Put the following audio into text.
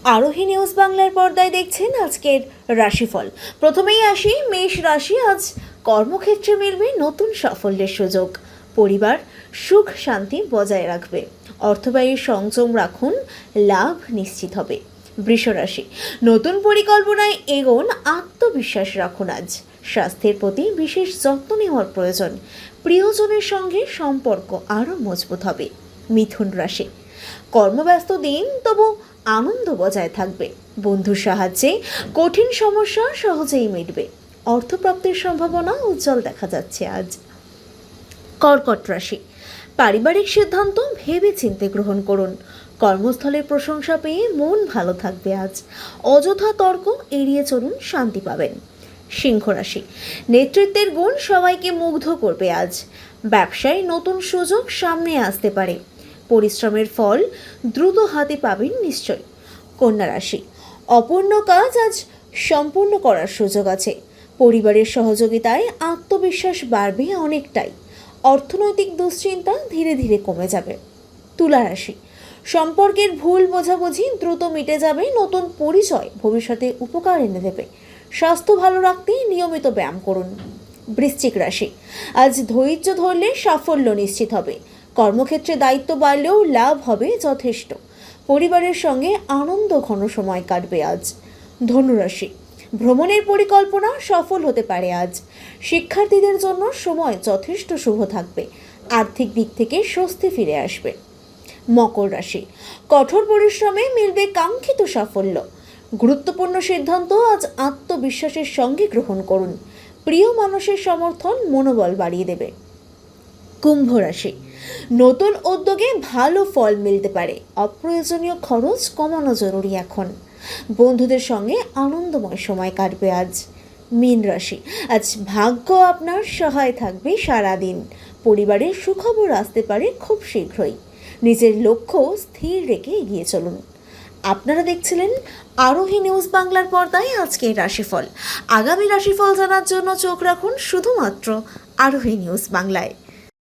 আরোহী নিউজ বাংলার পর্দায় দেখছেন আজকের রাশিফল। প্রথমেই আসি মেষ রাশি। আজ কর্মক্ষেত্রে মিলবে নতুন সাফল্যের সুযোগ। পরিবার সুখ শান্তি বজায় রাখবে। অর্থব্যয়ে সংযম রাখুন, লাভ নিশ্চিত হবে। বৃষ রাশি, নতুন পরিকল্পনায় এগোন, আত্মবিশ্বাস রাখুন। আজ স্বাস্থ্যের প্রতি বিশেষ যত্ন নেওয়ার প্রয়োজন। প্রিয়জনের সঙ্গে সম্পর্ক আরও মজবুত হবে। মিথুন রাশি, কর্মব্যস্ত দিন, তবু আনন্দ বজায় থাকবে। বন্ধুর সাহায্যে কঠিন সমস্যা সহজেই মিটবে। অর্থপ্রাপ্তির সম্ভাবনা উজ্জ্বল দেখা যাচ্ছে আজ। কর্কট রাশি, পারিবারিক সিদ্ধান্ত ভেবে চিন্তে গ্রহণ করুন। কর্মস্থলে প্রশংসা পেয়ে মন ভালো থাকবে আজ। অযথা তর্ক এড়িয়ে চলুন, শান্তি পাবেন। সিংহ রাশি, নেতৃত্বের গুণ সবাইকে মুগ্ধ করবে আজ। ব্যবসায় নতুন সুযোগ সামনে আসতে পারে। পরিশ্রমের ফল দ্রুত হাতে পাবেন নিশ্চয়। কন্যা রাশি, অপূর্ণ কাজ আজ সম্পূর্ণ করার সুযোগ আছে। পরিবারের সহযোগিতায় আত্মবিশ্বাস বাড়বে অনেকটাই। অর্থনৈতিক দুশ্চিন্তা ধীরে ধীরে কমে যাবে। তুলা রাশি, সম্পর্কের ভুল বোঝাবুঝি দ্রুত মিটে যাবে। নতুন পরিচয় ভবিষ্যতে উপকার এনে দেবে। স্বাস্থ্য ভালো রাখতে নিয়মিত ব্যায়াম করুন। বৃশ্চিক রাশি, আজ ধৈর্য ধরলে সাফল্য নিশ্চিত হবে। কর্মক্ষেত্রে দায়িত্ব বাড়লেও লাভ হবে যথেষ্ট। পরিবারের সঙ্গে আনন্দ ঘন সময় কাটবে আজ। ধনুরাশি, ভ্রমণের পরিকল্পনা সফল হতে পারে আজ। শিক্ষার্থীদের জন্য সময় যথেষ্ট শুভ থাকবে। আর্থিক দিক থেকে স্বস্তি ফিরে আসবে। মকর রাশি, কঠোর পরিশ্রমে মিলবে কাঙ্ক্ষিত সাফল্য। গুরুত্বপূর্ণ সিদ্ধান্ত আজ আত্মবিশ্বাসের সঙ্গে গ্রহণ করুন। প্রিয় মানুষের সমর্থন মনোবল বাড়িয়ে দেবে। কুম্ভ রাশি, নতুন উদ্যোগে ভালো ফল মিলতে পারে। অপ্রয়োজনীয় খরচ কমানো জরুরি এখন। বন্ধুদের সঙ্গে আনন্দময় সময় কাটবে আজ। মীন রাশি, আজ ভাগ্য আপনার সহায় থাকবে সারাদিন। পরিবারের সুখবর আসতে পারে খুব শীঘ্রই। নিজের লক্ষ্য স্থির রেখে এগিয়ে চলুন। আপনারা দেখছিলেন আরোহী নিউজ বাংলার পর্দায় আজকের রাশিফল। আগামী রাশিফল জানার জন্য চোখ রাখুন শুধুমাত্র আরোহী নিউজ বাংলায়।